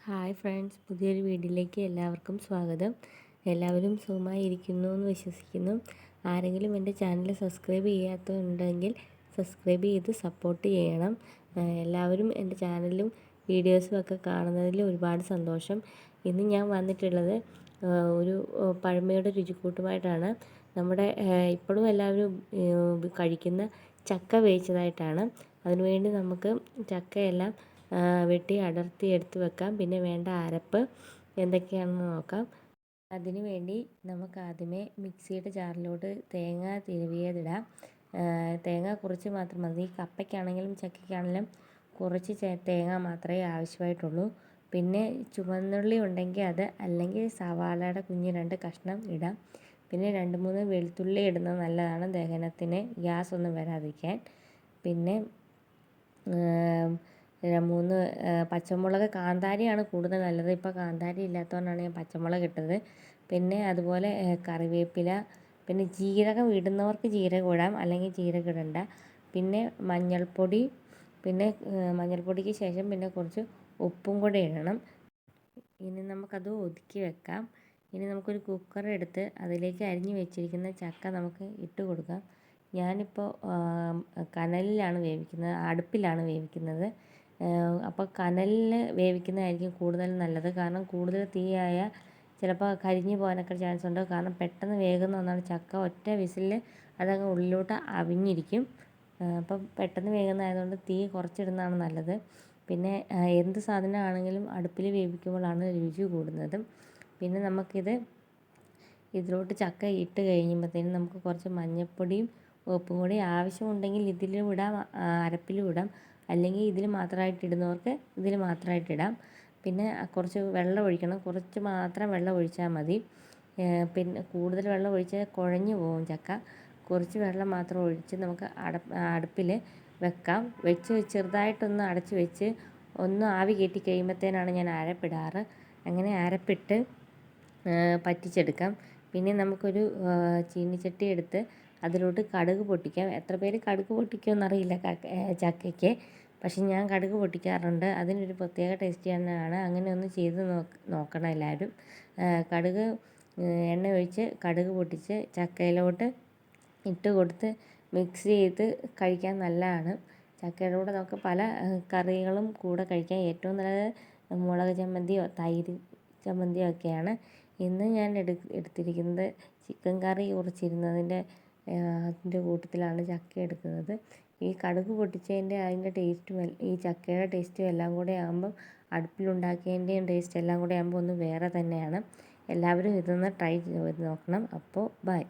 Hi friends, പുതിയൊരു വീഡിയോയിലേക്ക് എല്ലാവർക്കും സ്വാഗതം. എല്ലാവരും സുഖമായിരിക്കുന്നു എന്ന് വിശ്വസിക്കുന്നു. ആരെങ്കിലും എൻ്റെ ചാനൽ സബ്സ്ക്രൈബ് ചെയ്യാത്തതുണ്ടെങ്കിൽ സബ്സ്ക്രൈബ് ചെയ്ത് സപ്പോർട്ട് ചെയ്യണം. എല്ലാവരും എൻ്റെ ചാനലും വീഡിയോസും ഒക്കെ കാണുന്നതിൽ ഒരുപാട് സന്തോഷം. ഇന്ന് ഞാൻ വന്നിട്ടുള്ളത് ഒരു പഴമയുടെ രുചിക്കൂട്ടുമായിട്ടാണ്. നമ്മുടെ ഇപ്പോഴും എല്ലാവരും കഴിക്കുന്ന ചക്ക വേവിച്ചതായിട്ടാണ്. അതിനുവേണ്ടി നമുക്ക് ചക്കയെല്ലാം വെട്ടി അടർത്തി എടുത്ത് വെക്കാം. പിന്നെ വേണ്ട അരപ്പ് എന്തൊക്കെയാണെന്ന് നോക്കാം. അതിനു വേണ്ടി നമുക്ക് ആദ്യമേ മിക്സിയുടെ ജാറിലോട്ട് തേങ്ങ തിരുവിയതിടാം. തേങ്ങ കുറച്ച് മാത്രം മതി. കപ്പയ്ക്കാണെങ്കിലും ചക്കയ്ക്കാണെങ്കിലും കുറച്ച് തേങ്ങ മാത്രമേ ആവശ്യമായിട്ടുള്ളൂ. പിന്നെ ചുവന്നുള്ളി ഉണ്ടെങ്കിൽ അത്, അല്ലെങ്കിൽ സവാളയുടെ കുഞ്ഞ് 2 കഷ്ണം ഇടാം. പിന്നെ 2-3 വെളുത്തുള്ളി ഇടുന്നത് നല്ലതാണ് ദഹനത്തിന്, ഗ്യാസ് ഒന്നും വരാതിരിക്കാൻ. പിന്നെ 3 പച്ചമുളക്, കാന്താരിയാണ് കൂടുതൽ നല്ലത്. ഇപ്പോൾ കാന്താരി ഇല്ലാത്തതുകൊണ്ടാണ് ഞാൻ പച്ചമുളക് ഇട്ടത്. പിന്നെ അതുപോലെ കറിവേപ്പില, പിന്നെ ജീരകം ഇടുന്നവർക്ക് ജീരകം ഇടാം, അല്ലെങ്കിൽ ജീരകം ഇടണ്ട. പിന്നെ മഞ്ഞൾപ്പൊടി, പിന്നെ മഞ്ഞൾപ്പൊടിക്ക് ശേഷം പിന്നെ കുറച്ച് ഉപ്പും കൂടെ ഇടണം. ഇനി നമുക്കത് ഒതുക്കി വെക്കാം. ഇനി നമുക്കൊരു കുക്കർ എടുത്ത് അതിലേക്ക് അരിഞ്ഞു വെച്ചിരിക്കുന്ന ചക്ക നമുക്ക് ഇട്ട് കൊടുക്കാം. ഞാനിപ്പോൾ കനലിലാണ് വേവിക്കുന്നത്, അടുപ്പിലാണ് വേവിക്കുന്നത്. അപ്പോൾ കനലിൽ വേവിക്കുന്നതായിരിക്കും കൂടുതൽ നല്ലത്. കാരണം കൂടുതൽ തീയായ ചിലപ്പോൾ കരിഞ്ഞു പോകാനൊക്കെ ചാൻസ് ഉണ്ട്. കാരണം പെട്ടെന്ന് വേകുന്ന ഒന്നാണ് ചക്ക. ഒറ്റ വിസിലിൽ അതങ്ങ് ഉള്ളിലോട്ട് അവിഞ്ഞിരിക്കും. അപ്പം പെട്ടെന്ന് വേകുന്നതായതുകൊണ്ട് തീ കുറച്ചിടുന്നതാണ് നല്ലത്. പിന്നെ എന്ത് സാധനമാണെങ്കിലും അടുപ്പിൽ വേവിക്കുമ്പോഴാണ് രുചി കൂടുന്നത്. പിന്നെ ഇതിലോട്ട് ചക്ക ഇട്ട് കഴിയുമ്പോഴത്തേനും നമുക്ക് കുറച്ച് മഞ്ഞൾപ്പൊടിയും ഉപ്പും കൂടി ആവശ്യമുണ്ടെങ്കിൽ ഇതിലും ഇടാം, അരപ്പിലും ഇടാം. അല്ലെങ്കിൽ ഇതിൽ മാത്രമായിട്ട് ഇടുന്നവർക്ക് ഇതിൽ മാത്രമായിട്ട് ഇടാം. പിന്നെ കുറച്ച് വെള്ളം ഒഴിക്കണം. കുറച്ച് മാത്രം വെള്ളം ഒഴിച്ചാൽ മതി. പിന്നെ കൂടുതൽ വെള്ളം ഒഴിച്ചാൽ കുഴഞ്ഞു പോകും ചക്ക. കുറച്ച് വെള്ളം മാത്രം ഒഴിച്ച് നമുക്ക് അടുപ്പിൽ വെക്കാം. ചെറുതായിട്ടൊന്ന് അടച്ച് വെച്ച് ഒന്ന് ആവി കയറ്റി കഴിയുമ്പോഴത്തേനാണ് ഞാൻ അരപ്പിടാറ്. അങ്ങനെ അരപ്പിട്ട് പറ്റിച്ചെടുക്കാം. പിന്നെ നമുക്കൊരു ചീനിച്ചട്ടി എടുത്ത് അതിലോട്ട് കടുക് പൊട്ടിക്കാം. എത്ര പേര് കടുക് പൊട്ടിക്കുമെന്നറിയില്ല ചക്കയ്ക്ക്, പക്ഷെ ഞാൻ കടുക് പൊട്ടിക്കാറുണ്ട്. അതിനൊരു പ്രത്യേക ടേസ്റ്റ് തന്നെയാണ്. അങ്ങനെ ഒന്ന് ചെയ്ത് നോക്കണം എല്ലാവരും. കടുക് എണ്ണ ഒഴിച്ച് കടുക് പൊട്ടിച്ച് ചക്കയിലോട്ട് ഇട്ട് കൊടുത്ത് മിക്സ് ചെയ്ത് കഴിക്കാൻ നല്ലതാണ്. ചക്കയുടെ കൂടെ നമുക്ക് പല കറികളും കൂടെ കഴിക്കാൻ ഏറ്റവും നല്ലത് മുളക് ചമ്മന്തിയോ തൈര് ചമ്മന്തിയോ ഒക്കെയാണ്. ഇന്ന് ഞാൻ എടുത്തിരിക്കുന്നത് ചിക്കൻ കറി കുറച്ചിരുന്നതിൻ്റെ അതിൻ്റെ കൂട്ടത്തിലാണ് ചക്ക എടുക്കുന്നത്. ഈ കടുക് പൊട്ടിച്ചതിൻ്റെ അതിൻ്റെ ടേസ്റ്റും ഈ ചക്കയുടെ ടേസ്റ്റും എല്ലാം കൂടെ ആകുമ്പം അടുപ്പിലുണ്ടാക്കിയതിൻ്റെയും ടേസ്റ്റ് എല്ലാം കൂടെ ആകുമ്പോൾ ഒന്ന് വേറെ തന്നെയാണ്. എല്ലാവരും ഇതൊന്ന് ട്രൈ ചെയ്ത് നോക്കണം. അപ്പോൾ ബൈ.